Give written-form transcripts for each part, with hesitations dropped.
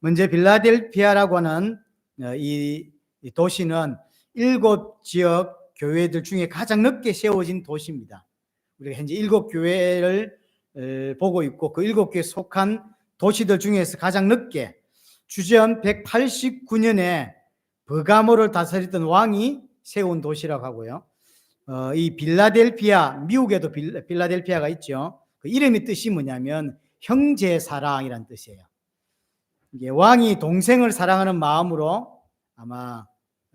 먼저 빌라델피아라고 하는 이 도시는 7지역 교회들 중에 가장 넓게 세워진 도시입니다. 우리가 현재 7교회를 보고 있고 그 7교회에 속한 도시들 중에서 가장 넓게 주전 189년에 버가모를 다스렸던 왕이 세운 도시라고 하고요. 이 빌라델피아, 미국에도 빌라델피아가 있죠. 그 이름의 뜻이 뭐냐면 형제 사랑이라는 뜻이에요. 이게 왕이 동생을 사랑하는 마음으로 아마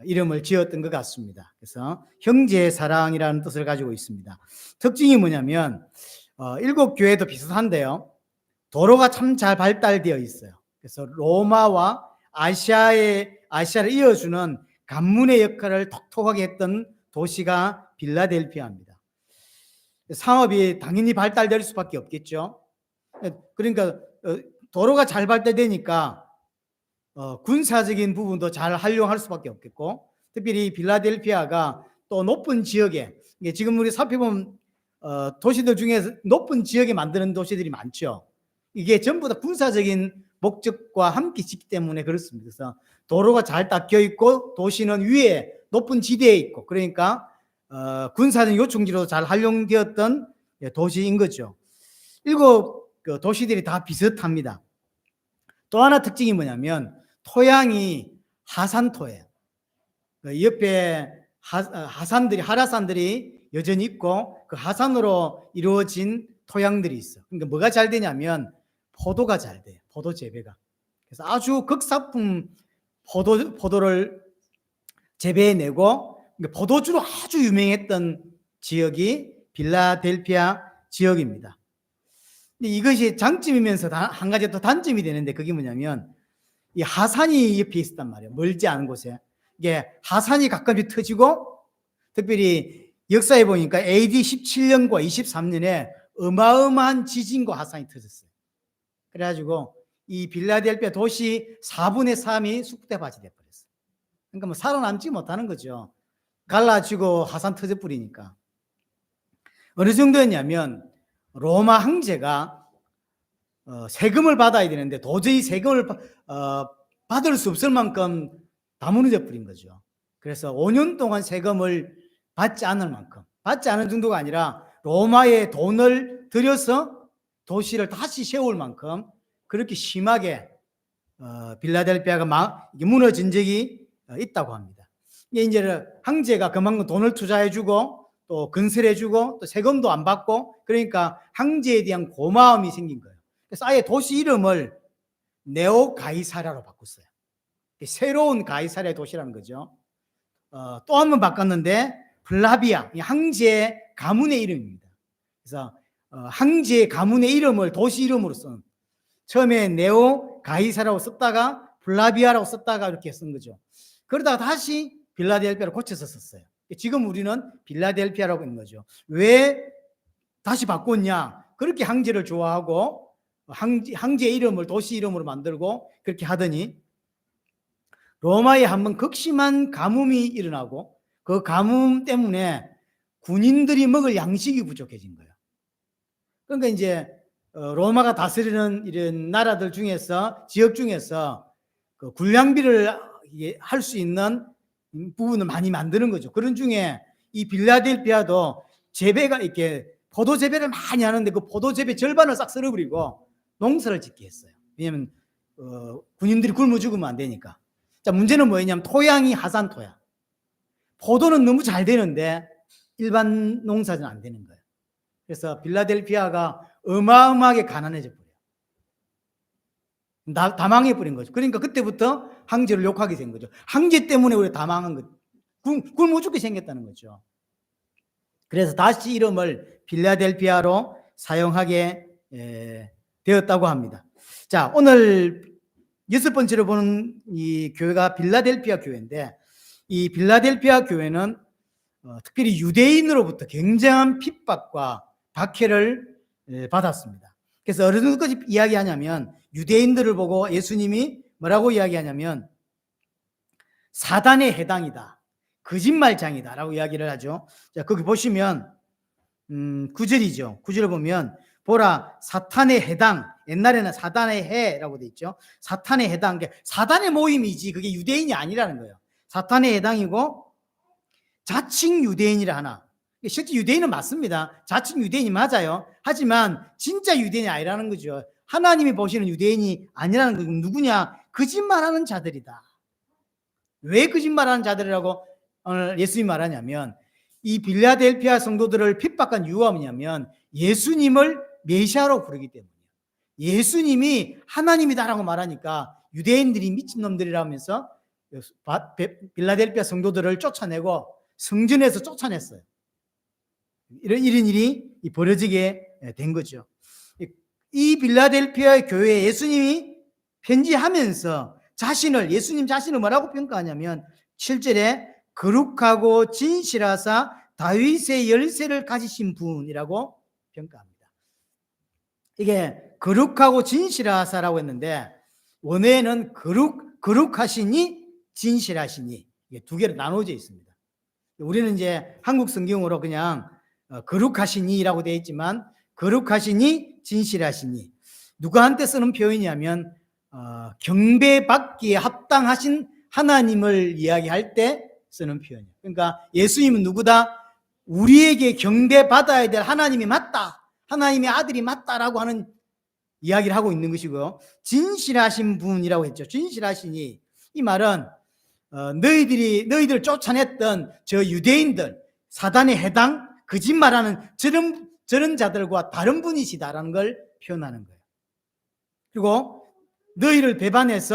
이름을 지었던 것 같습니다. 그래서 형제 사랑이라는 뜻을 가지고 있습니다. 특징이 뭐냐면 7교회도 비슷한데요. 도로가 참 잘 발달되어 있어요. 그래서 로마와 아시아를 이어주는 관문의 역할을 톡톡하게 했던 도시가 빌라델피아입니다. 상업이 당연히 발달될 수밖에 없겠죠. 그러니까 도로가 잘 발달되니까 군사적인 부분도 잘 활용할 수밖에 없겠고, 특별히 빌라델피아가 또 높은 지역에, 지금 우리 살펴보면 도시들 중에서 높은 지역에 만드는 도시들이 많죠. 이게 전부 다 군사적인 목적과 함께 짓기 때문에 그렇습니다. 그래서 도로가 잘 닦여 있고 도시는 위에 높은 지대에 있고, 그러니까 군사적 요충지로 잘 활용되었던 도시인 거죠. 7 도시들이 다 비슷합니다. 또 하나 특징이 뭐냐면 토양이 하산토예요. 옆에 하라산들이 여전히 있고 그 하산으로 이루어진 토양들이 있어. 그러니까 뭐가 잘 되냐면 포도가 잘 돼요. 포도 재배가. 그래서 아주 극상품 포도를 재배해내고 포도주로 아주 유명했던 지역이 빌라델피아 지역입니다. 근데 이것이 장점이면서 한 가지 또 단점이 되는데 그게 뭐냐면 이 하산이 옆에 있었단 말이에요. 멀지 않은 곳에. 이게 하산이 가끔씩 터지고 특별히 역사에 보니까 AD 17년과 23년에 어마어마한 지진과 하산이 터졌어요. 그래가지고 이 빌라델피아 도시 4분의 3이 쑥대밭이 돼버렸어요. 그러니까 뭐 살아남지 못하는 거죠. 갈라지고 하산 터져버리니까. 어느 정도였냐면 로마 황제가 세금을 받아야 되는데 도저히 세금을 받을 수 없을 만큼 다 무너져 버린 거죠. 그래서 5년 동안 세금을 받지 않을 만큼, 받지 않은 정도가 아니라 로마에 돈을 들여서 도시를 다시 세울 만큼 그렇게 심하게 빌라델피아가 무너진 적이 있다고 합니다. 이제 황제가 그만큼 돈을 투자해주고 또 건설해주고 또 세금도 안 받고 그러니까 황제에 대한 고마움이 생긴 거예요. 그래서 아예 도시 이름을 네오 가이사라로 바꿨어요. 새로운 가이사랴 도시라는 거죠. 또 한 번 바꿨는데 플라비아, 황제의 가문의 이름입니다. 그래서 황제의 가문의 이름을 도시 이름으로 쓴, 처음에 네오 가이사라고 썼다가 플라비아라고 썼다가 이렇게 쓴 거죠. 그러다가 다시 빌라델피아로 고쳐서 썼어요. 지금 우리는 빌라델피아라고 있는 거죠. 왜 다시 바꿨냐? 그렇게 황제를 좋아하고 황제의 이름을 도시 이름으로 만들고 그렇게 하더니 로마에 한번 극심한 가뭄이 일어나고 그 가뭄 때문에 군인들이 먹을 양식이 부족해진 거예요. 그러니까 이제 로마가 다스리는 이런 나라들 중에서 지역 중에서 그 군량비를 할 수 있는 부분을 많이 만드는 거죠. 그런 중에 이 빌라델피아도 재배가 이렇게 포도 재배를 많이 하는데 그 포도 재배 절반을 싹 쓸어버리고 농사를 짓게 했어요. 왜냐하면 군인들이 굶어 죽으면 안 되니까. 자, 문제는 뭐였냐면 토양이 하산토야. 포도는 너무 잘 되는데 일반 농사는 안 되는 거예요. 그래서 빌라델피아가 어마어마하게 가난해져 버려요. 다 망해버린 거죠. 그러니까 그때부터 황제를 욕하게 된 거죠. 황제 때문에 우리 다 망한 거죠. 굶어 죽게 생겼다는 거죠. 그래서 다시 이름을 빌라델피아로 사용하게 되었다고 합니다. 자, 오늘 6번째로 보는 이 교회가 빌라델피아 교회인데 이 빌라델피아 교회는 특별히 유대인으로부터 굉장한 핍박과 박해를 받았습니다. 그래서 어느 정도까지 이야기하냐면 유대인들을 보고 예수님이 뭐라고 이야기하냐면 사단의 해당이다, 거짓말장이다 라고 이야기를 하죠. 자, 거기 보시면 9절이죠. 9절을 보면 보라 사탄의 해당, 옛날에는 사단의 해라고 돼 있죠. 사탄의 해당, 사단의 모임이지 그게 유대인이 아니라는 거예요. 사탄의 해당이고 자칭 유대인이라 하나. 실제 유대인은 맞습니다. 자칭 유대인이 맞아요. 하지만 진짜 유대인이 아니라는 거죠. 하나님이 보시는 유대인이 아니라는 건 누구냐? 거짓말하는 자들이다. 왜 거짓말하는 자들이라고 오늘 예수님이 말하냐면, 이 빌라델피아 성도들을 핍박한 이유가 뭐냐면 예수님을 메시아로 부르기 때문이에요. 예수님이 하나님이다라고 말하니까 유대인들이 미친놈들이라면서 빌라델피아 성도들을 쫓아내고 성전에서 쫓아냈어요. 이런 일이 벌어지게 된 거죠. 이 빌라델피아 교회에 예수님이 편지하면서 예수님 자신을 뭐라고 평가하냐면 7절에 거룩하고 진실하사 다윗의 열쇠를 가지신 분이라고 평가합니다. 이게 거룩하고 진실하사라고 했는데 원어에는 거룩하시니 진실하시니 이게 두 개로 나눠져 있습니다. 우리는 이제 한국 성경으로 그냥 거룩하시니라고 되어 있지만 거룩하시니 진실하시니 누구한테 쓰는 표현이냐면 경배받기에 합당하신 하나님을 이야기할 때 쓰는 표현이에요. 그러니까 예수님은 누구다? 우리에게 경배받아야 될 하나님이 맞다, 하나님의 아들이 맞다라고 하는 이야기를 하고 있는 것이고요. 진실하신 분이라고 했죠. 진실하시니, 이 말은 너희들을 쫓아냈던 저 유대인들, 사단에 해당, 거짓말하는 저런 자들과 다른 분이시다라는 걸 표현하는 거예요. 그리고 너희를 배반한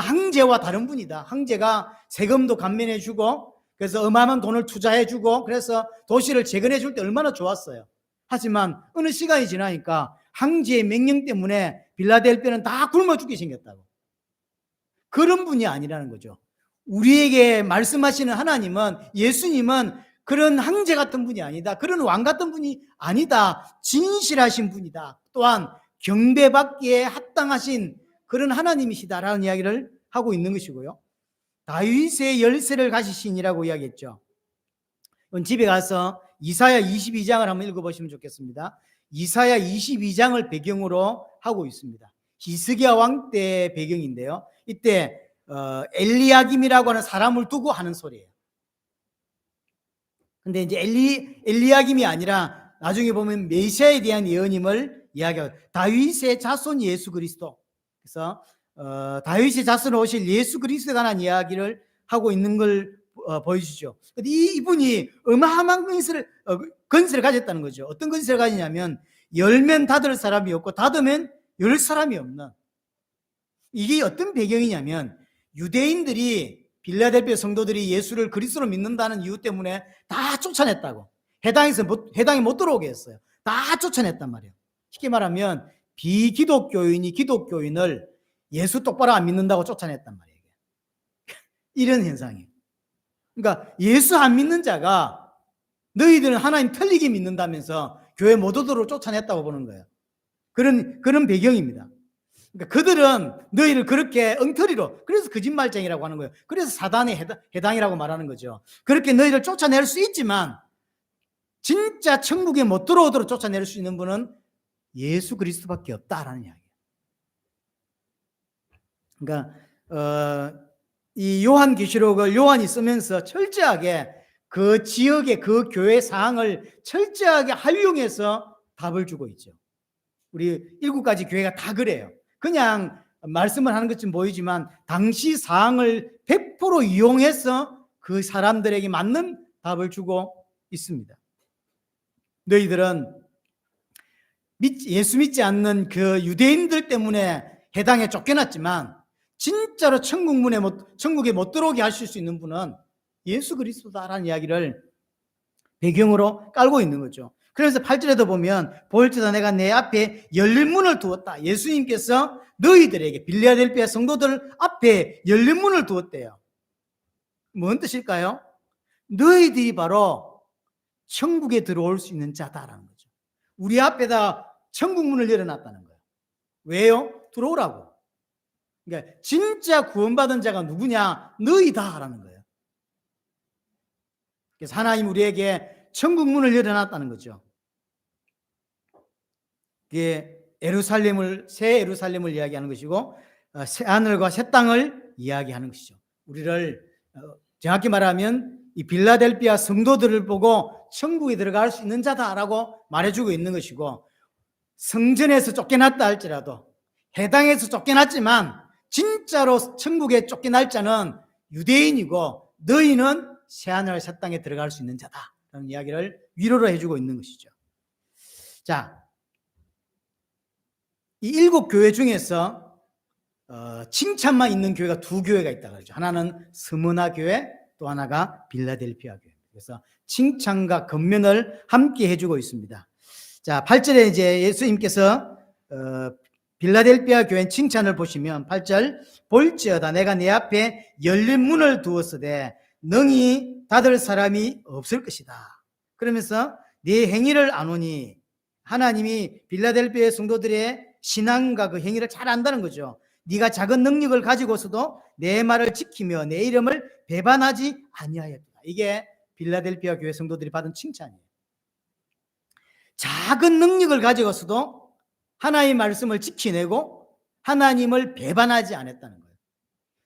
황제와 다른 분이다. 황제가 세금도 감면해주고 그래서 어마어마한 돈을 투자해주고 그래서 도시를 재건해줄 때 얼마나 좋았어요. 하지만 어느 시간이 지나니까 황제의 명령 때문에 빌라델피아는 다 굶어 죽게 생겼다고. 그런 분이 아니라는 거죠. 우리에게 말씀하시는 하나님은, 예수님은 그런 황제 같은 분이 아니다. 그런 왕 같은 분이 아니다. 진실하신 분이다. 또한 경배받기에 합당하신 그런 하나님이시다라는 이야기를 하고 있는 것이고요. 다윗의 열쇠를 가지신이라고 이야기했죠. 집에 가서 이사야 22장을 한번 읽어보시면 좋겠습니다. 이사야 22장을 배경으로 하고 있습니다. 히스기야 왕 때 배경인데요. 이때 엘리야김이라고 하는 사람을 두고 하는 소리예요. 근데 이제 엘리야김이 아니라 나중에 보면 메시아에 대한 예언임을 이야기하고, 다윗의 자손 예수 그리스도. 그래서 다윗의 자손으로 오실 예수 그리스도에 관한 이야기를 하고 있는 걸 보여주죠. 이분이 어마어마한 건설을 가졌다는 거죠. 어떤 건설을 가지냐면 열면 닫을 사람이 없고 닫으면 열 사람이 없는. 이게 어떤 배경이냐면 유대인들이, 빌라델피아 성도들이 예수를 그리스도로 믿는다는 이유 때문에 다 쫓아냈다고. 해당에 못 들어오게 했어요. 다 쫓아냈단 말이에요. 쉽게 말하면 비기독교인이 기독교인을 예수 똑바로 안 믿는다고 쫓아냈단 말이에요. 이런 현상이에요. 그러니까 예수 안 믿는 자가 너희들은 하나님 틀리게 믿는다면서 교회 못 오도록 쫓아냈다고 보는 거예요. 그런 배경입니다. 그러니까 그들은 너희를 그렇게 엉터리로, 그래서 거짓말쟁이라고 하는 거예요. 그래서 사단의 해당이라고 말하는 거죠. 그렇게 너희를 쫓아낼 수 있지만 진짜 천국에 못 들어오도록 쫓아낼 수 있는 분은 예수 그리스도밖에 없다라는 이야기예요. 그러니까 이 요한계시록을 요한이 쓰면서 철저하게 그 지역의 그 교회 사항을 철저하게 활용해서 답을 주고 있죠. 우리 7가지 교회가 다 그래요. 그냥 말씀을 하는 것처럼 보이지만 당시 사항을 100% 이용해서 그 사람들에게 맞는 답을 주고 있습니다. 너희들은 예수 믿지 않는 그 유대인들 때문에 해당에 쫓겨났지만 진짜로 천국에 못 들어오게 하실 수 있는 분은 예수 그리스도다라는 이야기를 배경으로 깔고 있는 거죠. 그래서 8절에도 보면 보일지어다 내가 내 앞에 열린 문을 두었다. 예수님께서 너희들에게, 빌라델피아 성도들 앞에 열린 문을 두었대요. 뭔 뜻일까요? 너희들이 바로 천국에 들어올 수 있는 자다라는 거죠. 우리 앞에다 천국 문을 열어놨다는 거예요. 왜요? 들어오라고. 그러니까 진짜 구원받은 자가 누구냐? 너희다라는 거예요. 그래서 하나님 우리에게 천국 문을 열어놨다는 거죠. 그게 새 예루살렘을 이야기하는 것이고 새 하늘과 새 땅을 이야기하는 것이죠. 우리를 정확히 말하면 이 빌라델피아 성도들을 보고 천국에 들어갈 수 있는 자다라고 말해주고 있는 것이고, 성전에서 쫓겨났다 할지라도, 해당에서 쫓겨났지만 진짜로 천국에 쫓겨날 자는 유대인이고 너희는 새하늘 새 땅에 들어갈 수 있는 자다라는 이야기를 위로로 해주고 있는 것이죠. 자, 이 7교회 중에서 칭찬만 있는 교회가 2교회가 있다 그러죠. 하나는 스무나 교회, 또 하나가 빌라델피아 교회. 그래서 칭찬과 권면을 함께 해주고 있습니다. 자, 8절에 이제 예수님께서 빌라델피아 교회 칭찬을 보시면 8절, 볼지어다 내가 내 앞에 열린 문을 두었으되 능히 닫을 사람이 없을 것이다. 그러면서 네 행위를 아노니, 하나님이 빌라델피아 성도들의 신앙과 그 행위를 잘 안다는 거죠. 네가 작은 능력을 가지고서도 내 말을 지키며 내 이름을 배반하지 아니하였다. 이게 빌라델피아 교회 성도들이 받은 칭찬이에요. 작은 능력을 가지고서도 하나님의 말씀을 지키내고 하나님을 배반하지 않았다는 거예요.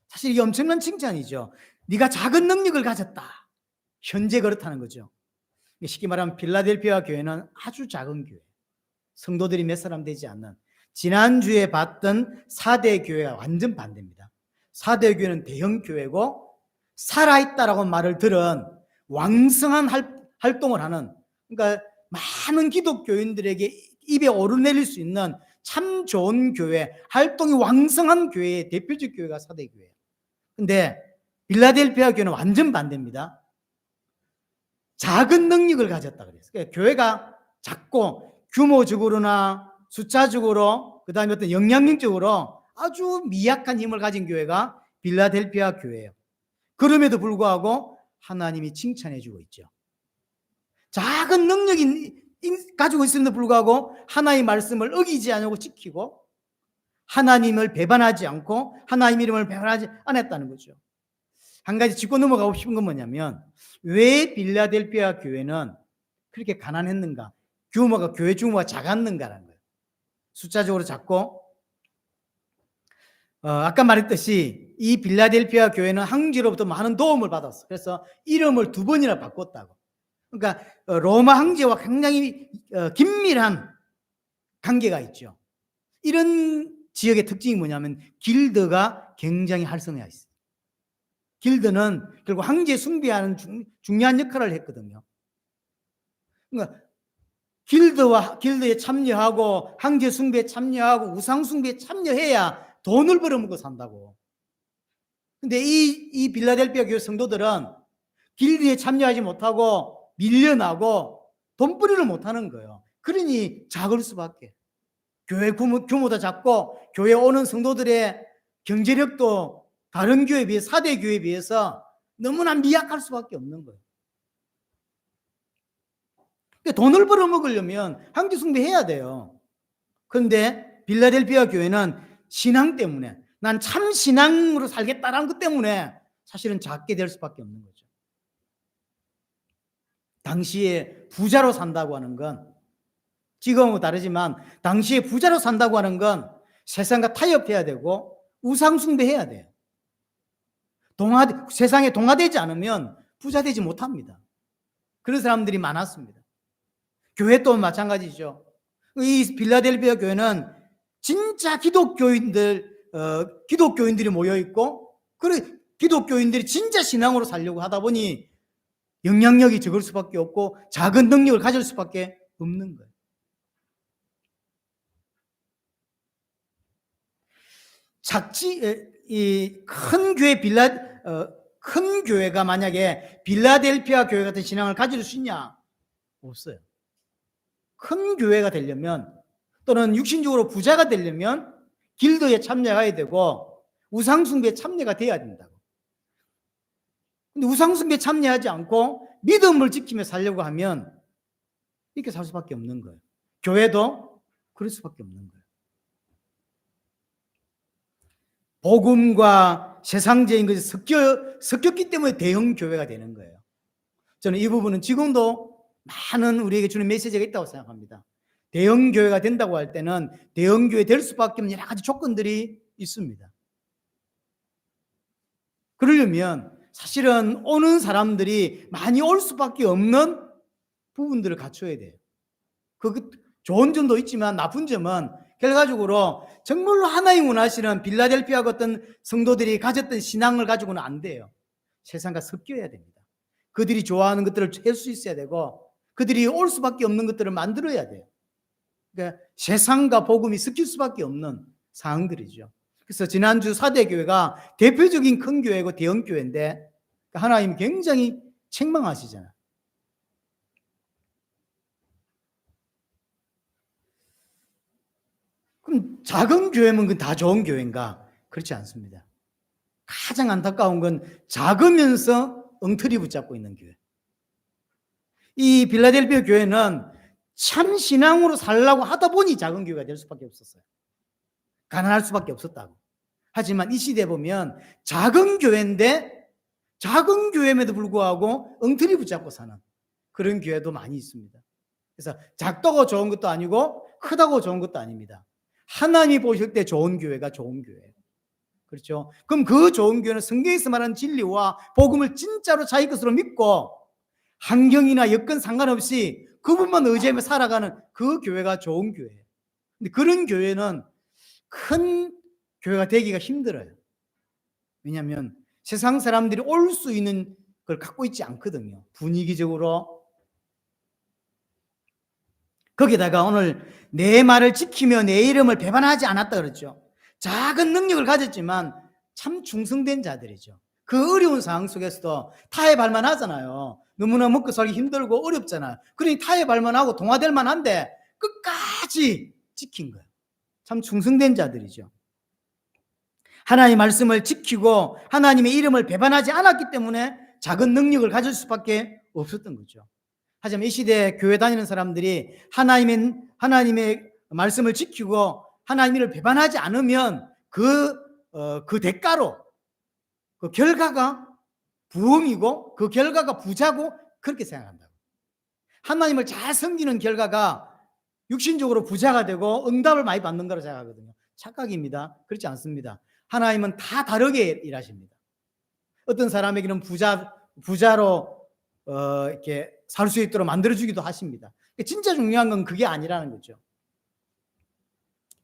사실 이게 엄청난 칭찬이죠. 네가 작은 능력을 가졌다. 현재 그렇다는 거죠. 쉽게 말하면 빌라델피아 교회는 아주 작은 교회, 성도들이 몇 사람 되지 않는, 지난주에 봤던 4대 교회와 완전 반대입니다. 4대 교회는 대형 교회고 살아있다라고 말을 들은 왕성한 활동을 하는, 그러니까 많은 기독교인들에게 입에 오르내릴 수 있는 참 좋은 교회, 활동이 왕성한 교회의 대표적 교회가 4대 교회예요. 근데 빌라델피아 교회는 완전 반대입니다. 작은 능력을 가졌다 그랬어요. 그러니까 교회가 작고 규모적으로나 숫자적으로, 그 다음에 어떤 영향력적으로 아주 미약한 힘을 가진 교회가 빌라델피아 교회예요. 그럼에도 불구하고 하나님이 칭찬해 주고 있죠. 작은 능력이 가지고 있음에도 불구하고 하나님의 말씀을 어기지 않고 지키고 하나님을 배반하지 않고 하나님 이름을 배반하지 않았다는 거죠. 한 가지 짚고 넘어가고 싶은 건 뭐냐면, 왜 빌라델피아 교회는 그렇게 가난했는가, 교회 규모가 작았는가라는 거예요. 숫자적으로 작고, 아까 말했듯이 이 빌라델피아 교회는 황제로부터 많은 도움을 받았어. 그래서 이름을 2번이나 바꿨다고. 그러니까 로마 황제와 굉장히 긴밀한 관계가 있죠. 이런 지역의 특징이 뭐냐면 길드가 굉장히 활성화되어 있어요. 길드는 결국 황제 숭배하는 중요한 역할을 했거든요. 그러니까 길드에 참여하고 황제 숭배에 참여하고 우상 숭배에 참여해야 돈을 벌어먹고 산다고. 근데 이 빌라델피아 교회 성도들은 길드에 참여하지 못하고 밀려나고 돈벌이를 못하는 거예요. 그러니 작을 수밖에. 교회 규모도 작고 교회에 오는 성도들의 경제력도 다른 교회에 비해, 4대 교회에 비해서 너무나 미약할 수밖에 없는 거예요. 돈을 벌어먹으려면 황제 숭배해야 돼요. 그런데 빌라델피아 교회는 신앙 때문에, 난 참 신앙으로 살겠다라는 것 때문에 사실은 작게 될 수밖에 없는 거죠. 당시에 부자로 산다고 하는 건, 지금하고 다르지만 당시에 부자로 산다고 하는 건 세상과 타협해야 되고 우상 숭배해야 돼요. 세상에 동화되지 않으면 부자 되지 못합니다. 그런 사람들이 많았습니다. 교회 또 마찬가지죠. 이 빌라델피아 교회는 진짜 기독교인들이 모여 있고, 그 기독교인들이 진짜 신앙으로 살려고 하다 보니 영향력이 적을 수밖에 없고 작은 능력을 가질 수밖에 없는 거예요. 큰 교회가 만약에 빌라델피아 교회 같은 신앙을 가질 수 있냐? 없어요. 큰 교회가 되려면, 또는 육신적으로 부자가 되려면 길드에 참여해야 되고 우상숭배에 참여가 돼야 된다고. 근데 우상숭배에 참여하지 않고 믿음을 지키며 살려고 하면 이렇게 살 수밖에 없는 거예요. 교회도 그럴 수밖에 없는 거예요. 복음과 세상적인 것이 섞였기 때문에 대형 교회가 되는 거예요. 저는 이 부분은 지금도 많은 우리에게 주는 메시지가 있다고 생각합니다. 대형 교회가 된다고 할 때는 대형 교회 될 수밖에 없는 여러 가지 조건들이 있습니다. 그러려면 사실은 오는 사람들이 많이 올 수밖에 없는 부분들을 갖춰야 돼요. 그 좋은 점도 있지만 나쁜 점은 결과적으로 정말로 하나님 원하시는 빌라델피아 같은 성도들이 가졌던 신앙을 가지고는 안 돼요. 세상과 섞여야 됩니다. 그들이 좋아하는 것들을 할 수 있어야 되고 그들이 올 수밖에 없는 것들을 만들어야 돼요. 그러니까 세상과 복음이 섞일 수밖에 없는 상황들이죠. 그래서 지난주 사대교회가 대표적인 큰 교회고 대형 교회인데 하나님 굉장히 책망하시잖아요. 그럼 작은 교회면 다 좋은 교회인가? 그렇지 않습니다. 가장 안타까운 건 작으면서 엉터리 붙잡고 있는 교회. 이 빌라델피아 교회는 참 신앙으로 살려고 하다 보니 작은 교회가 될 수밖에 없었어요. 가난할 수밖에 없었다고. 하지만 이 시대에 보면 작은 교회인데 작은 교회임에도 불구하고 엉터리 붙잡고 사는 그런 교회도 많이 있습니다. 그래서 작다고 좋은 것도 아니고 크다고 좋은 것도 아닙니다. 하나님이 보실 때 좋은 교회가 좋은 교회예요. 그렇죠? 그럼 그 좋은 교회는 성경에서 말하는 진리와 복음을 진짜로 자기 것으로 믿고 환경이나 여건 상관없이 그분만 의지하며 살아가는 그 교회가 좋은 교회예요. 근데 그런 교회는 큰 교회가 되기가 힘들어요. 왜냐하면 세상 사람들이 올 수 있는 걸 갖고 있지 않거든요. 분위기적으로. 거기다가 오늘 내 말을 지키며 내 이름을 배반하지 않았다 그랬죠. 작은 능력을 가졌지만 참 충성된 자들이죠. 그 어려운 상황 속에서도 타협 할만 하잖아요. 너무나 먹고 살기 힘들고 어렵잖아요. 그러니 타협 할만 하고 동화될 만한데 끝까지 지킨 거예요. 참 충성된 자들이죠. 하나님의 말씀을 지키고 하나님의 이름을 배반하지 않았기 때문에 작은 능력을 가질 수밖에 없었던 거죠. 하지만 이 시대에 교회 다니는 사람들이 하나님의 말씀을 지키고 하나님을 배반하지 않으면 그 대가로 그 결과가 부흥이고 그 결과가 부자고 그렇게 생각한다고. 하나님을 잘 섬기는 결과가 육신적으로 부자가 되고 응답을 많이 받는 거라고 생각하거든요. 착각입니다. 그렇지 않습니다. 하나님은 다 다르게 일하십니다. 어떤 사람에게는 부자로 이렇게 살 수 있도록 만들어주기도 하십니다. 진짜 중요한 건 그게 아니라는 거죠.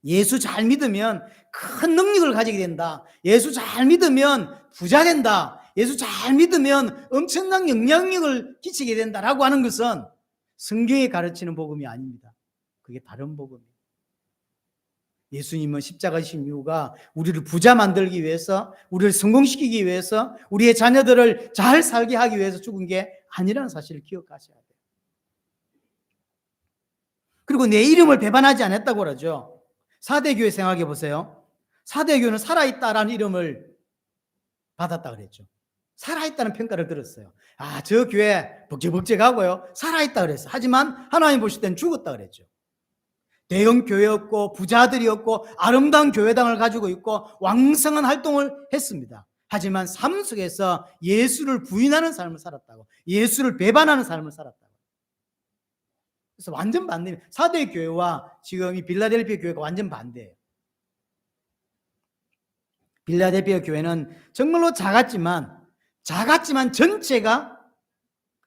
예수 잘 믿으면 큰 능력을 가지게 된다. 예수 잘 믿으면 부자 된다. 예수 잘 믿으면 엄청난 영향력을 끼치게 된다라고 하는 것은 성경에 가르치는 복음이 아닙니다. 그게 다른 복음이에요. 예수님은 십자가이신 이유가 우리를 부자 만들기 위해서, 우리를 성공시키기 위해서, 우리의 자녀들을 잘 살게 하기 위해서 죽은 게 아니라는 사실을 기억하셔야 돼요. 그리고 내 이름을 배반하지 않았다고 그러죠. 사대교회 생각해 보세요. 사대교회는 살아있다라는 이름을 받았다 그랬죠. 살아있다는 평가를 들었어요. 아, 저 교회 벅적벅적하고요. 살아있다 그랬어요. 하지만 하나님 보실 때는 죽었다 그랬죠. 대형 교회였고 부자들이었고 아름다운 교회당을 가지고 있고 왕성한 활동을 했습니다. 하지만 삶 속에서 예수를 부인하는 삶을 살았다고. 예수를 배반하는 삶을 살았다고. 그래서 완전 반대입니다. 사대 교회와 지금 이 빌라델피아 교회가 완전 반대예요. 빌라델피아 교회는 정말로 작았지만 전체가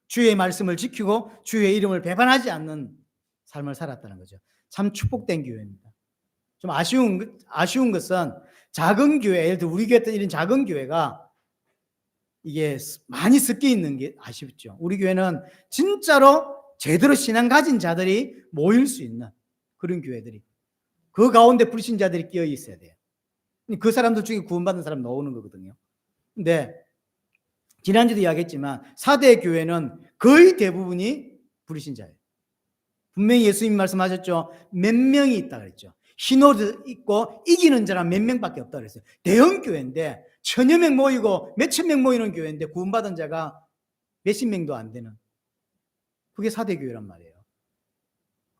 주의 말씀을 지키고 주의 이름을 배반하지 않는 삶을 살았다는 거죠. 참 축복된 교회입니다. 좀 아쉬운 것은 작은 교회, 예를 들어 우리 교회 같은 이런 작은 교회가 이게 많이 섞여 있는 게 아쉽죠. 우리 교회는 진짜로 제대로 신앙 가진 자들이 모일 수 있는 그런 교회들이, 그 가운데 불신자들이 끼어 있어야 돼요. 그 사람들 중에 구원받은 사람 나오는 거거든요. 근데 지난주도 이야기했지만 4대 교회는 거의 대부분이 불신자예요. 분명히 예수님이 말씀하셨죠. 몇 명이 있다 그랬죠. 흰 옷 입고 이기는 자란 몇 명밖에 없다 그랬어요. 대형 교회인데 1000여 명 모이고 몇천 명 모이는 교회인데 구원받은 자가 몇십 명도 안 되는, 그게 4대 교회란 말이에요.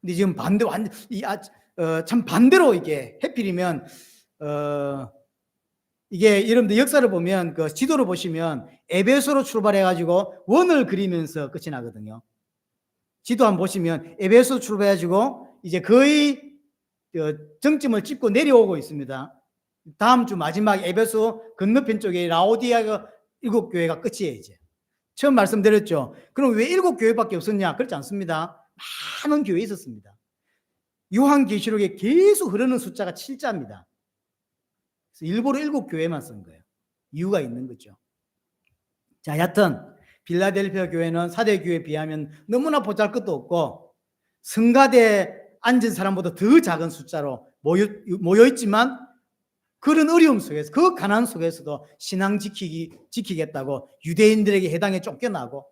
근데 지금 참 반대로 이게 해필이면 이게 여러분들 역사를 보면 그 지도를 보시면 에베소로 출발해가지고 원을 그리면서 끝이 나거든요. 지도 한번 보시면 에베소 출발해가지고 이제 거의 정점을 찍고 내려오고 있습니다. 다음 주 마지막 에베소 건너편 쪽에 라오디아가 7교회가 끝이에요. 이제 처음 말씀드렸죠. 그럼 왜 7교회밖에 없었냐? 그렇지 않습니다. 많은 교회 있었습니다. 요한계시록에 계속 흐르는 숫자가 7자입니다. 그래서 일부러 7교회만 쓴 거예요. 이유가 있는 거죠. 자, 여하튼 빌라델피아 교회는 사대 교회에 비하면 너무나 보잘것도 없고 성가대에 앉은 사람보다 더 작은 숫자로 모여 있지만 그런 어려움 속에서, 그 가난 속에서도 신앙 지키겠다고 유대인들에게 해당에 쫓겨나고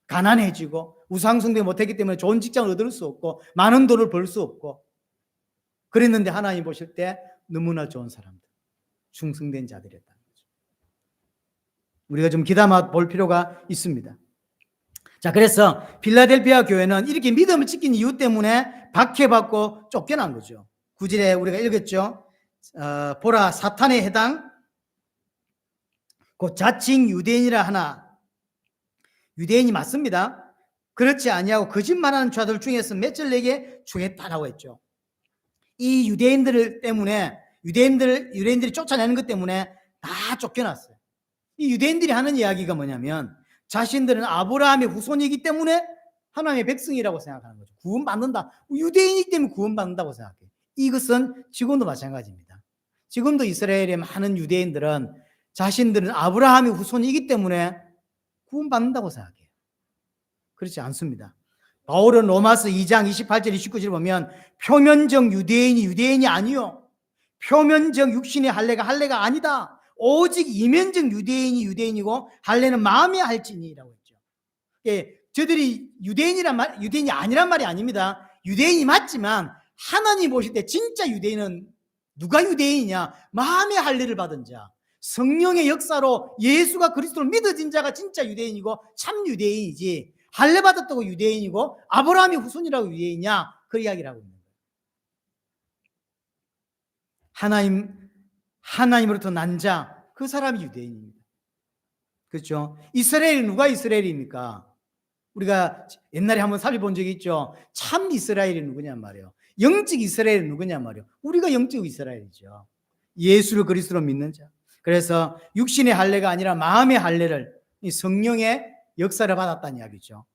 가난해지고 우상숭배 못했기 때문에 좋은 직장을 얻을 수 없고 많은 돈을 벌 수 없고 그랬는데 하나님 보실 때 너무나 좋은 사람들, 충성된 자들이었다는 거죠. 우리가 좀 귀담아 볼 필요가 있습니다. 자, 그래서 필라델피아 교회는 이렇게 믿음을 지킨 이유 때문에 박해받고 쫓겨난 거죠. 9절에 우리가 읽었죠. 보라, 사탄에 해당 곧 자칭 유대인이라 하나, 유대인이 맞습니다. 그렇지 아니하고 거짓말하는 자들 중에서 맺을 내게 주겠다라고 했죠. 이 유대인들 때문에 유대인들이 쫓아내는 것 때문에 다 쫓겨났어요. 이 유대인들이 하는 이야기가 뭐냐면 자신들은 아브라함의 후손이기 때문에 하나님의 백성이라고 생각하는 거죠. 구원받는다. 유대인이기 때문에 구원받는다고 생각해요. 이것은 지금도 마찬가지입니다. 지금도 이스라엘의 많은 유대인들은 자신들은 아브라함의 후손이기 때문에 구원받는다고 생각해요. 그렇지 않습니다. 바울은 로마서 2장 28절 29절 보면 표면적 유대인이 아니요, 표면적 육신의 할례가 아니다. 오직 이면적 유대인이고 할례는 마음에 할지니라고 했죠. 예, 저들이 유대인이 아니란 말이 아닙니다. 유대인이 맞지만 하나님 보실 때 진짜 유대인은 누가 유대인이냐? 마음의 할례를 받은 자, 성령의 역사로 예수가 그리스도를 믿어진 자가 진짜 유대인이고 참 유대인이지, 할례 받았다고 유대인이고 아브라함의 후손이라고 유대인이냐? 그 이야기를 하고 있는 거예요. 하나님으로부터 난 자, 그 사람이 유대인입니다. 그렇죠? 이스라엘이 누가 이스라엘입니까? 우리가 옛날에 한번 살펴본 적이 있죠. 참 이스라엘이 누구냐 말이에요. 영적 이스라엘이 누구냐 말이에요. 우리가 영적 이스라엘이죠. 예수를 그리스도로 믿는 자. 그래서 육신의 할례가 아니라 마음의 할례를, 이 성령의 역사를 받았다는 이야기죠.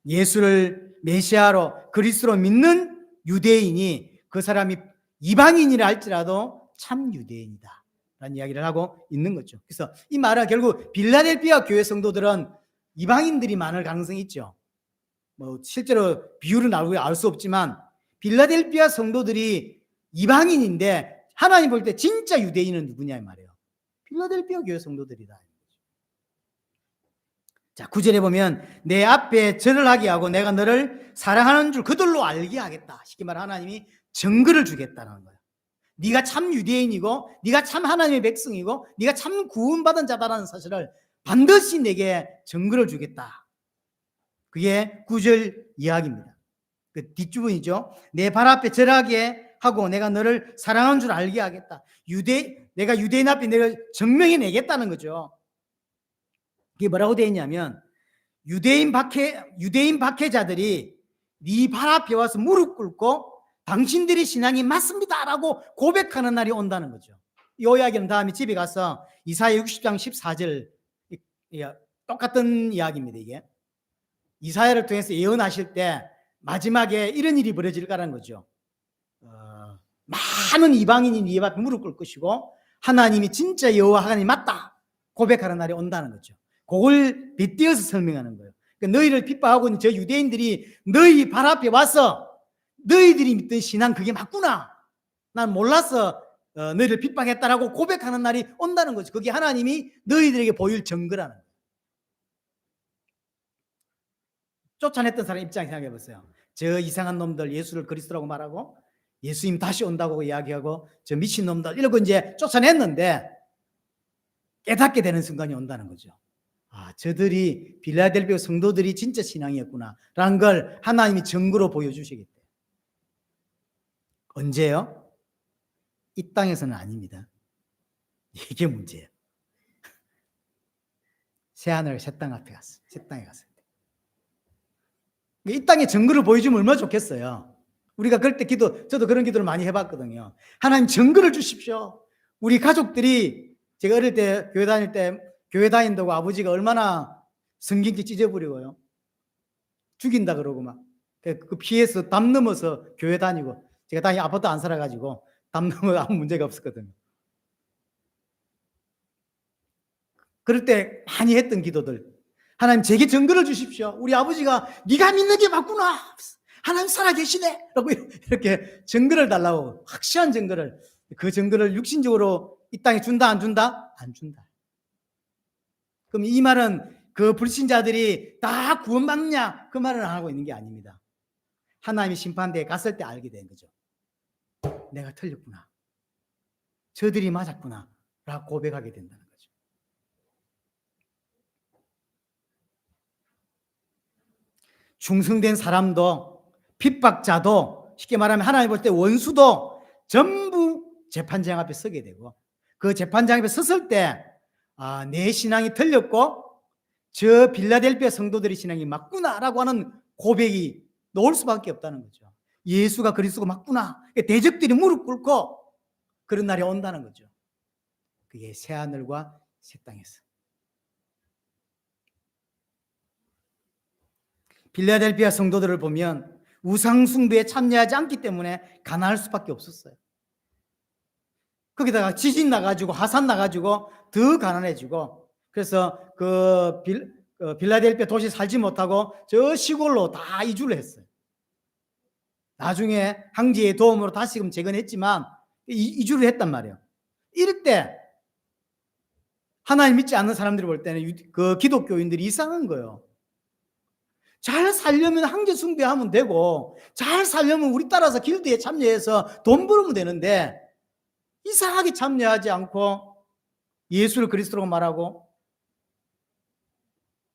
예수를 메시아로 그리스도로 믿는 유대인이 그 사람이 이방인이라 할지라도 참 유대인이다 라는 이야기를 하고 있는 거죠. 그래서 이 말은 결국 빌라델피아 교회 성도들은 이방인들이 많을 가능성이 있죠. 뭐 실제로 비율은 알 수 없지만 빌라델피아 성도들이 이방인인데 하나님 볼 때 진짜 유대인은 누구냐 이 말이에요. 빌라델피아 교회 성도들이다. 자, 9절에 보면 내 앞에 절을 하게 하고 내가 너를 사랑하는 줄 그들로 알게 하겠다. 쉽게 말해 하나님이 증거를 주겠다는 거예요. 네가 참 유대인이고 네가 참 하나님의 백성이고 네가 참 구원받은 자다라는 사실을 반드시 내게 증거를 주겠다. 그게 9절 이야기입니다. 그 뒷부분이죠. 내 발 앞에 절하게 하고 내가 너를 사랑하는 줄 알게 하겠다. 내가 유대인 앞에 내가 증명해 내겠다는 거죠. 이게 뭐라고 되어 있냐면 유대인 박해자들이 네 발 앞에 와서 무릎 꿇고 당신들의 신앙이 맞습니다라고 고백하는 날이 온다는 거죠. 이 이야기는 다음에 집에 가서 이사야 60장 14절 똑같은 이야기입니다. 이게 이사야를 통해서 예언하실 때 마지막에 이런 일이 벌어질 거라는 거죠. 많은 이방인이 네 앞에 무릎 꿇을 것이고 하나님이 진짜 여호와 하나님이 맞다 고백하는 날이 온다는 거죠. 그걸 빗대어서 설명하는 거예요. 그러니까 너희를 핍박하고 있는 저 유대인들이 너희 발 앞에 와서 너희들이 믿던 신앙 그게 맞구나, 난 몰라서 너희를 핍박했다라고 고백하는 날이 온다는 거죠. 그게 하나님이 너희들에게 보일 증거라는 거예요. 쫓아냈던 사람 입장 생각해 보세요. 저 이상한 놈들 예수를 그리스도라고 말하고 예수님 다시 온다고 이야기하고 저 미친 놈들 이러고 이제 쫓아냈는데 깨닫게 되는 순간이 온다는 거죠. 아, 저들이 빌라델피아 성도들이 진짜 신앙이었구나라는 걸 하나님이 증거로 보여주시겠대요. 언제요? 이 땅에서는 아닙니다. 이게 문제예요. 새하늘 새 땅 앞에 갔어요. 새 땅에 갔어요. 이 땅에 증거를 보여주면 얼마나 좋겠어요. 우리가 그럴 때 저도 그런 기도를 많이 해봤거든요. 하나님 증거를 주십시오. 우리 가족들이, 제가 어릴 때 교회 다닌다고 아버지가 얼마나 성경기 찢어버리고요. 죽인다 그러고 막. 그 피해서 담 넘어서 교회 다니고, 제가 당연히 아파트 안 살아가지고 담 넘어 아무 문제가 없었거든요. 그럴 때 많이 했던 기도들. 하나님 제게 증거를 주십시오. 우리 아버지가 네가 믿는 게 맞구나. 하나님 살아계시네. 라고 이렇게 증거를 달라고, 확실한 증거를. 그 증거를 육신적으로 이 땅에 준다 안 준다? 안 준다. 그럼 이 말은 그 불신자들이 다 구원받느냐? 그 말을 안 하고 있는 게 아닙니다. 하나님이 심판대에 갔을 때 알게 된 거죠. 내가 틀렸구나. 저들이 맞았구나. 라고 고백하게 된다는 거죠. 충성된 사람도, 핍박자도, 쉽게 말하면 하나님 볼 때 원수도 전부 재판장 앞에 서게 되고, 그 재판장 앞에 섰을 때 내 신앙이 틀렸고 저 빌라델피아 성도들의 신앙이 맞구나라고 하는 고백이 나올 수밖에 없다는 거죠. 예수가 그리스도가 맞구나. 대적들이 무릎 꿇고 그런 날이 온다는 거죠. 그게 새하늘과 새 땅에서. 빌라델피아 성도들을 보면 우상숭배에 참여하지 않기 때문에 가난할 수밖에 없었어요. 거기다가 지진 나가지고 화산 나가지고 더 가난해지고, 그래서 그 빌라델피아 도시 살지 못하고 저 시골로 다 이주를 했어요. 나중에 황제의 도움으로 다시금 재건했지만 이주를 했단 말이에요. 이럴 때 하나님 믿지 않는 사람들이 볼 때는 그 기독교인들이 이상한 거예요. 잘 살려면 황제 숭배하면 되고, 잘 살려면 우리 따라서 길드에 참여해서 돈 벌으면 되는데, 이상하게 참여하지 않고 예수를 그리스도라고 말하고,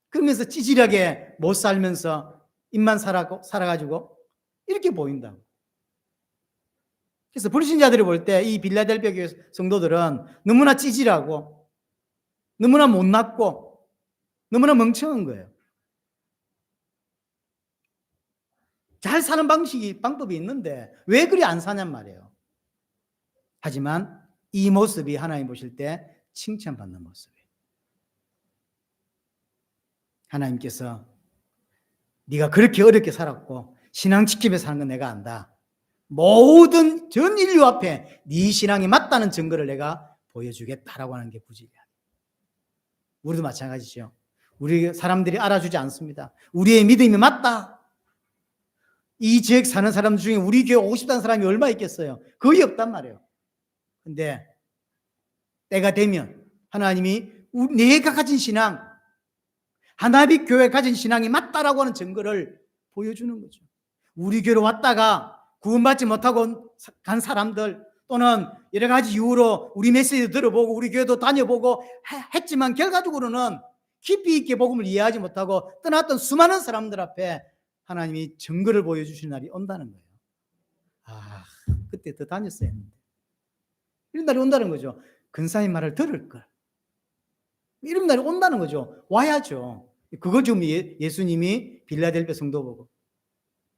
그러면서 찌질하게 못 살면서 입만 살아가지고 이렇게 보인다. 그래서 불신자들이 볼 때 이 빌라델피아 교회 성도들은 너무나 찌질하고 너무나 못났고 너무나 멍청한 거예요. 잘 사는 방법이 있는데 왜 그리 안 사냔 말이에요. 하지만 이 모습이 하나님 보실 때 칭찬받는 모습이에요. 하나님께서 네가 그렇게 어렵게 살았고 신앙 지키며 사는 건 내가 안다. 모든 전 인류 앞에 네 신앙이 맞다는 증거를 내가 보여주겠다라고 하는 게 구질이야. 우리도 마찬가지죠. 우리 사람들이 알아주지 않습니다. 우리의 믿음이 맞다. 이 지역 사는 사람 중에 우리 교회 오고 싶다는 사람이 얼마 있겠어요? 거의 없단 말이에요. 근데 때가 되면 하나님이 내가 가진 신앙, 하나님 교회 가진 신앙이 맞다라고 하는 증거를 보여주는 거죠. 우리 교회로 왔다가 구원받지 못하고 간 사람들, 또는 여러 가지 이유로 우리 메시지 들어보고 우리 교회도 다녀보고 했지만 결과적으로는 깊이 있게 복음을 이해하지 못하고 떠났던 수많은 사람들 앞에 하나님이 증거를 보여주시는 날이 온다는 거예요. 그때 더 다녔어야 했는데. 이런 날이 온다는 거죠. 근사의 말을 들을 걸. 이런 날이 온다는 거죠. 와야죠. 그거 좀 예수님이 빌라델피아 성도 보고,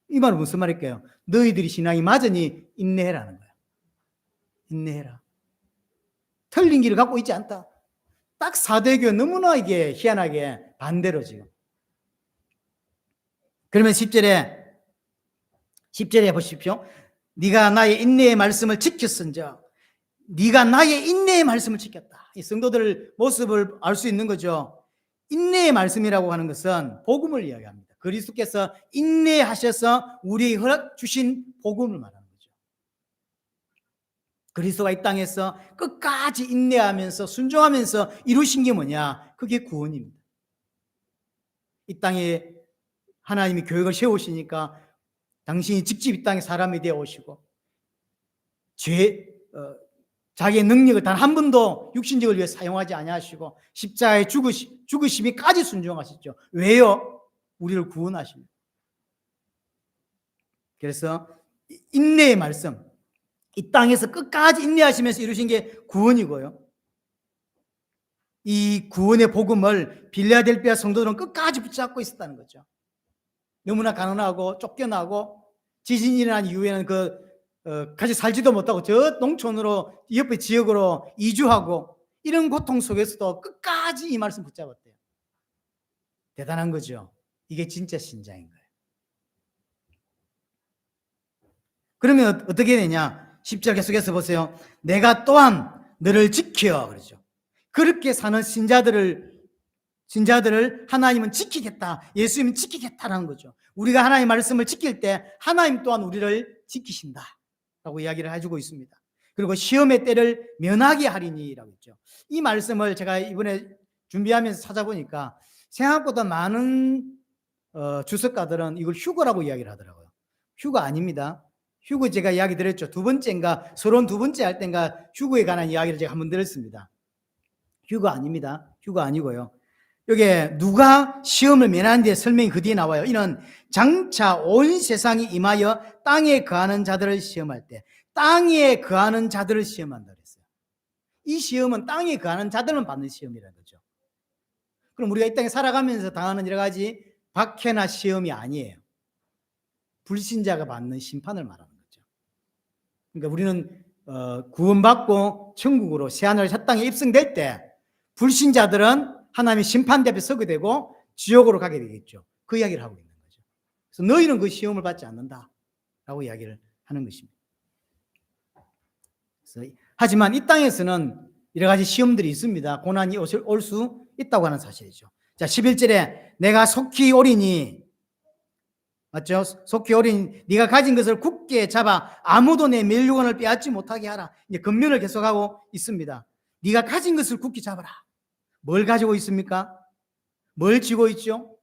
이 말은 무슨 말일까요? 너희들이 신앙이 맞으니 인내해라는 거예요. 인내해라. 틀린 길을 갖고 있지 않다. 딱 사대교 너무나 이게 희한하게 반대로 지금. 그러면 10절에 보십시오. 네가 나의 인내의 말씀을 지켰은즉, 네가 나의 인내의 말씀을 지켰다. 이 성도들 모습을 알 수 있는 거죠. 인내의 말씀이라고 하는 것은 복음을 이야기합니다. 그리스도께서 인내하셔서 우리에게 허락 주신 복음을 말하는 거죠. 그리스도가 이 땅에서 끝까지 인내하면서 순종하면서 이루신 게 뭐냐? 그게 구원입니다. 이 땅에 하나님이 교회를 세우시니까 당신이 직접 이 땅에 사람이 되어 오시고 자기의 능력을 단 한 번도 육신적을 위해 사용하지 아니하시고 십자가에 죽으심이까지 순종하셨죠. 왜요? 우리를 구원하십니다. 그래서 인내의 말씀, 이 땅에서 끝까지 인내하시면서 이루신 게 구원이고요. 이 구원의 복음을 빌라델피아 성도들은 끝까지 붙잡고 있었다는 거죠. 너무나 가난하고 쫓겨나고 지진이 일어난 이후에는 같이 살지도 못하고 저 농촌으로 옆에 지역으로 이주하고 이런 고통 속에서도 끝까지 이 말씀 붙잡았대요. 대단한 거죠. 이게 진짜 신자인 거예요. 그러면 어떻게 되냐? 10절 계속해서 보세요. 내가 또한 너를 지켜 그러죠. 그렇게 사는 신자들을 하나님은 지키겠다. 예수님은 지키겠다라는 거죠. 우리가 하나님의 말씀을 지킬 때 하나님 또한 우리를 지키신다 라고 이야기를 해주고 있습니다. 그리고 시험의 때를 면하게 하리니라고 했죠. 이 말씀을 제가 이번에 준비하면서 찾아보니까 생각보다 많은 주석가들은 이걸 휴거라고 이야기를 하더라고요. 휴거 아닙니다. 휴거 제가 이야기 드렸죠. 두 번째인가 서론 두 번째 할 때인가 휴거에 관한 이야기를 제가 한번 드렸습니다. 휴거 아닙니다. 휴거 아니고요. 여기에 누가 시험을 면하는 데 설명이 그 뒤에 나와요. 이는 장차 온 세상이 임하여 땅에 거하는 자들을 시험할 때 땅에 거하는 자들을 시험한다 그랬어요. 이 시험은 땅에 거하는 자들만 받는 시험이라는 거죠. 그럼 우리가 이 땅에 살아가면서 당하는 여러 가지 박해나 시험이 아니에요. 불신자가 받는 심판을 말하는 거죠. 그러니까 우리는 구원받고 천국으로 새하늘 새 땅에 입성될 때 불신자들은 하나님의 심판대 앞에 서게 되고 지옥으로 가게 되겠죠. 그 이야기를 하고 있는 거죠. 그래서 너희는 그 시험을 받지 않는다라고 이야기를 하는 것입니다. 그래서 하지만 이 땅에서는 여러 가지 시험들이 있습니다. 고난이 올 수 있다고 하는 사실이죠. 자, 11절에 내가 속히 오리니, 맞죠? 속히 오리니 네가 가진 것을 굳게 잡아 아무도 내 멸류관을 빼앗지 못하게 하라. 이제 권면을 계속하고 있습니다. 네가 가진 것을 굳게 잡아라. 뭘 가지고 있습니까? 뭘 쥐고 있죠?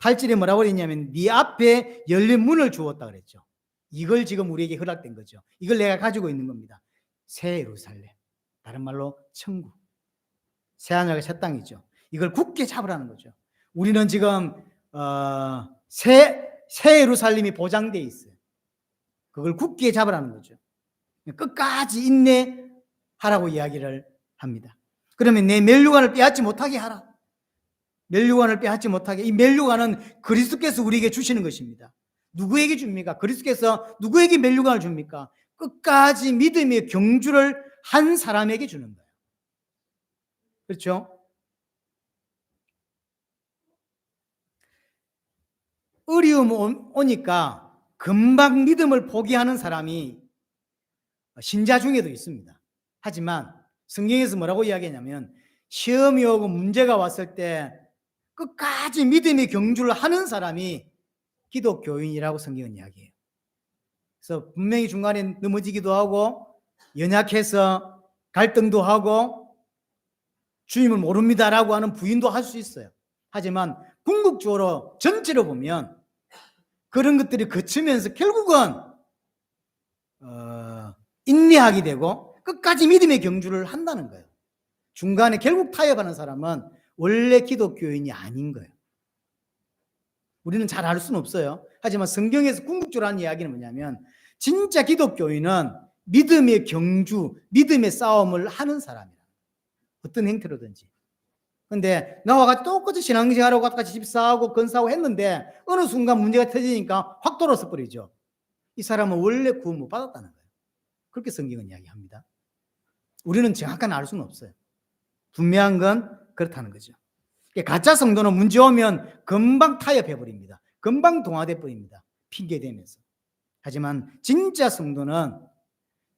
8절에 뭐라고 그랬냐면 네 앞에 열린 문을 주었다 그랬죠. 이걸 지금 우리에게 허락된 거죠. 이걸 내가 가지고 있는 겁니다. 새 예루살렘, 다른 말로 천국, 새하늘과 새 땅이죠. 이걸 굳게 잡으라는 거죠. 우리는 지금 새 예루살렘이 보장되어 있어요. 그걸 굳게 잡으라는 거죠. 끝까지 인내하라고 이야기를 합니다. 그러면 내 멸류관을 빼앗지 못하게 하라. 멸류관을 빼앗지 못하게. 이 멸류관은 그리스도께서 우리에게 주시는 것입니다. 누구에게 줍니까? 그리스도께서 누구에게 멸류관을 줍니까? 끝까지 믿음의 경주를 한 사람에게 주는 거예요. 그렇죠? 어려움 오니까 금방 믿음을 포기하는 사람이 신자 중에도 있습니다. 하지만 성경에서 뭐라고 이야기하냐면 시험이 오고 문제가 왔을 때 끝까지 믿음의 경주를 하는 사람이 기독교인이라고 성경은 이야기해요. 그래서 분명히 중간에 넘어지기도 하고 연약해서 갈등도 하고 주님을 모릅니다라고 하는 부인도 할 수 있어요. 하지만 궁극적으로 전체로 보면 그런 것들이 거치면서 결국은 인내하게 되고 끝까지 믿음의 경주를 한다는 거예요. 중간에 결국 타협하는 사람은 원래 기독교인이 아닌 거예요. 우리는 잘 알 수는 없어요. 하지만 성경에서 궁극적으로 하는 이야기는 뭐냐면 진짜 기독교인은 믿음의 경주, 믿음의 싸움을 하는 사람이에요. 어떤 행태로든지. 근데 나와 같이 똑같이 신앙생활하고 같이 집사하고 건사하고 했는데 어느 순간 문제가 터지니까 확 돌아서 버리죠. 이 사람은 원래 구원 못 받았다는 거예요. 그렇게 성경은 이야기합니다. 우리는 정확하게 알 수는 없어요. 분명한 건 그렇다는 거죠. 가짜 성도는 문제 오면 금방 타협해버립니다. 금방 동화돼버립니다. 핑계대면서. 하지만 진짜 성도는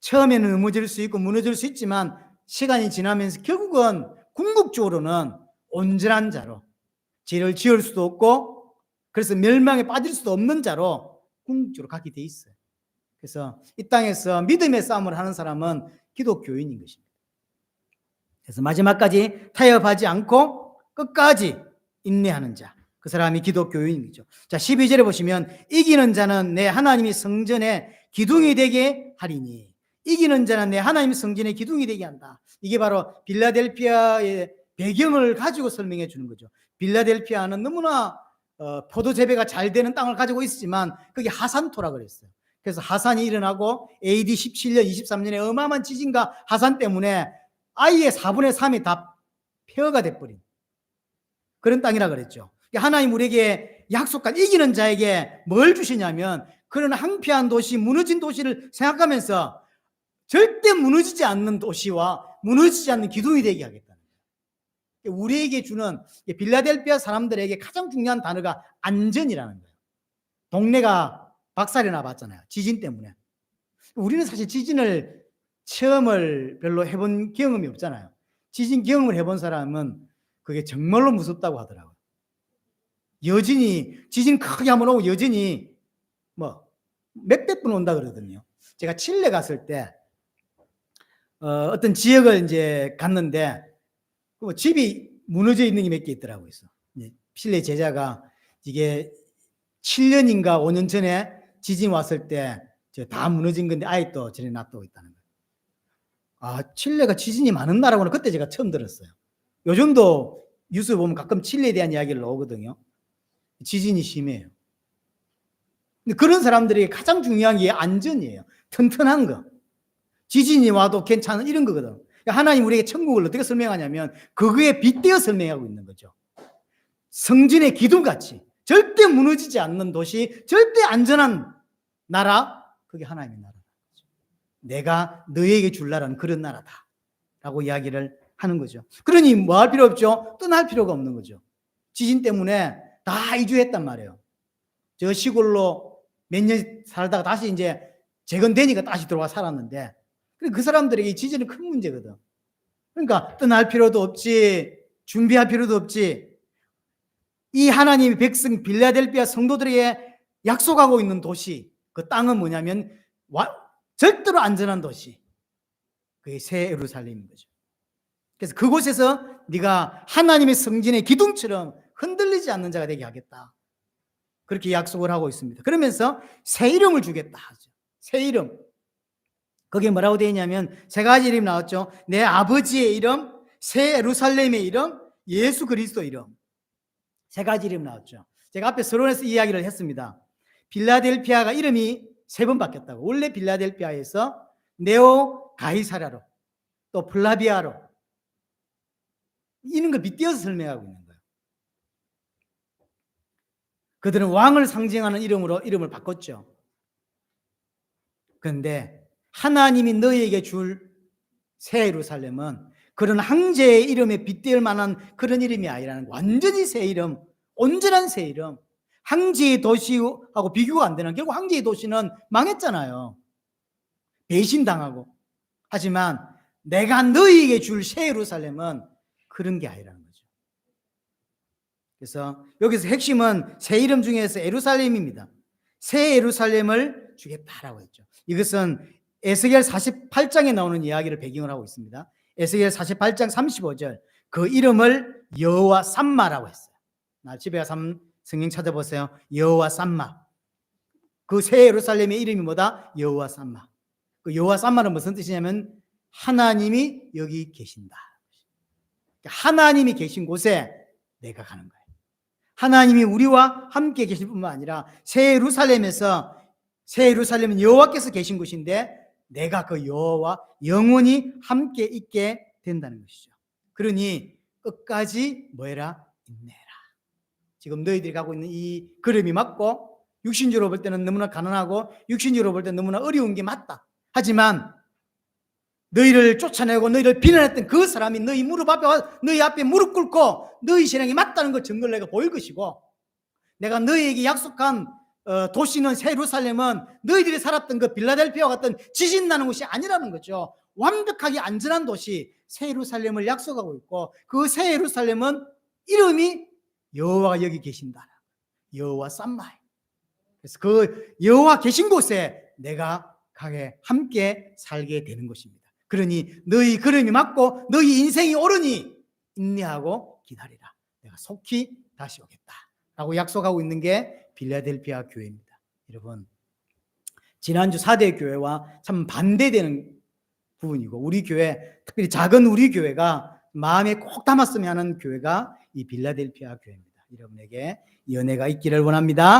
처음에는 넘어질 수 있고 무너질 수 있지만 시간이 지나면서 결국은 궁극적으로는 온전한 자로 죄를 지을 수도 없고 그래서 멸망에 빠질 수도 없는 자로 궁극적으로 가게 돼 있어요. 그래서 이 땅에서 믿음의 싸움을 하는 사람은 기독교인인 것입니다. 그래서 마지막까지 타협하지 않고 끝까지 인내하는 자, 그 사람이 기독교인이죠. 자, 12절에 보시면 이기는 자는 내 하나님의 성전에 기둥이 되게 하리니, 이기는 자는 내 하나님의 성전에 기둥이 되게 한다. 이게 바로 빌라델피아의 배경을 가지고 설명해 주는 거죠. 빌라델피아는 너무나 포도 재배가 잘 되는 땅을 가지고 있지만 그게 하산토라 그랬어요. 그래서 하산이 일어나고 AD 17년, 23년에 어마어마한 지진과 하산 때문에 아예 4분의 3이 다 폐허가 돼버린 그런 땅이라 그랬죠. 하나님 우리에게 약속한 이기는 자에게 뭘 주시냐면 그런 황폐한 도시, 무너진 도시를 생각하면서 절대 무너지지 않는 도시와 무너지지 않는 기둥이 되게 하겠다는 거예요. 우리에게 주는 빌라델피아 사람들에게 가장 중요한 단어가 안전이라는 거예요. 동네가 박살이 나봤잖아요. 지진 때문에. 우리는 사실 지진을 체험을 별로 해본 경험이 없잖아요. 지진 경험을 해본 사람은 그게 정말로 무섭다고 하더라고요. 여진이 지진 크게 한번 오고 여진이 뭐 몇백 분 온다 그러거든요. 제가 칠레 갔을 때 어떤 지역을 이제 갔는데 집이 무너져 있는 게 몇 개 있더라고요. 칠레 제자가 이게 7년인가 5년 전에 지진 왔을 때 다 무너진 건데 아예 또 저래 놔두고 있다는 거예요. 아, 칠레가 지진이 많은 나라구나. 그때 제가 처음 들었어요. 요즘도 뉴스 보면 가끔 칠레에 대한 이야기를 나오거든요. 지진이 심해요. 근데 그런 사람들이 가장 중요한 게 안전이에요. 튼튼한 거. 지진이 와도 괜찮은 이런 거거든. 하나님 우리에게 천국을 어떻게 설명하냐면 그거에 빗대어 설명하고 있는 거죠. 성전의 기둥같이 절대 무너지지 않는 도시, 절대 안전한 나라, 그게 하나님의 나라다. 내가 너에게 줄 나라는 그런 나라다 라고 이야기를 하는 거죠. 그러니 뭐 할 필요 없죠? 떠날 필요가 없는 거죠. 지진 때문에 다 이주했단 말이에요. 저 시골로 몇 년 살다가 다시 이제 재건되니까 다시 들어와 살았는데 그 사람들에게 지진은 큰 문제거든. 그러니까 떠날 필요도 없지, 준비할 필요도 없지. 이 하나님의 백성 빌라델피아 성도들에게 약속하고 있는 도시, 그 땅은 뭐냐면 절대로 안전한 도시. 그게 새 예루살렘인 거죠. 그래서 그곳에서 네가 하나님의 성전의 기둥처럼 흔들리지 않는 자가 되게 하겠다. 그렇게 약속을 하고 있습니다. 그러면서 새 이름을 주겠다 하죠. 새 이름. 거기에 뭐라고 되어 있냐면 세 가지 이름이 나왔죠. 내 아버지의 이름, 새 예루살렘의 이름, 예수 그리스도 이름. 세 가지 이름 나왔죠. 제가 앞에 서론에서 이야기를 했습니다. 빌라델피아가 이름이 3번 바뀌었다고. 원래 빌라델피아에서 네오 가이사라로, 또 플라비아로 이런 걸 빗대어서 설명하고 있는 거예요. 그들은 왕을 상징하는 이름으로 이름을 바꿨죠. 그런데 하나님이 너희에게 줄 새 예루살렘은 그런 황제의 이름에 빗대을 만한 그런 이름이 아니라는 거예요. 완전히 새 이름, 온전한 새 이름. 황제의 도시하고 비교가 안 되는, 결국 황제의 도시는 망했잖아요. 배신당하고. 하지만 내가 너희에게 줄 새 예루살렘은 그런 게 아니라는 거죠. 그래서 여기서 핵심은 새 이름 중에서 예루살렘입니다. 새 예루살렘을 주겠다라고 했죠. 이것은 에스겔 48장에 나오는 이야기를 배경으로 하고 있습니다. 에스겔 48장 35절, 그 이름을 여호와 삼마라고 했어요. 집에 가서 성경 찾아보세요. 여호와 삼마. 그 새 예루살렘의 이름이 뭐다? 여호와 삼마. 그 여호와 삼마는 무슨 뜻이냐면 하나님이 여기 계신다. 하나님이 계신 곳에 내가 가는 거예요. 하나님이 우리와 함께 계실 뿐만 아니라 새 예루살렘에서, 새 예루살렘은 여호와께서 계신 곳인데 내가 그 여호와 영원히 함께 있게 된다는 것이죠. 그러니 끝까지 뭐해라? 인내해라. 지금 너희들이 가고 있는 이 걸음이 맞고 육신적으로 볼 때는 너무나 가난하고 육신적으로 볼 때는 너무나 어려운 게 맞다. 하지만 너희를 쫓아내고 너희를 비난했던 그 사람이 너희 무릎 앞에 와서 너희 앞에 무릎 꿇고 너희 신앙이 맞다는 걸 증거를 내가 보일 것이고, 내가 너희에게 약속한 도시는 새 예루살렘은 너희들이 살았던 그 빌라델피아와 같은 지진 나는 곳이 아니라는 거죠. 완벽하게 안전한 도시 새 예루살렘을 약속하고 있고, 그 새 예루살렘은 이름이 여호와가 여기 계신다. 여호와 삼마이. 그래서 그 여호와 계신 곳에 내가 함께 살게 되는 것입니다. 그러니 너희 걸음이 맞고 너희 인생이 옳으니 인내하고 기다리라. 내가 속히 다시 오겠다 라고 약속하고 있는 게 빌라델피아 교회입니다. 여러분, 지난주 4대 교회와 참 반대되는 부분이고, 우리 교회, 특별히 작은 우리 교회가 마음에 꼭 담았으면 하는 교회가 이 빌라델피아 교회입니다. 여러분에게 이 은혜가 있기를 원합니다.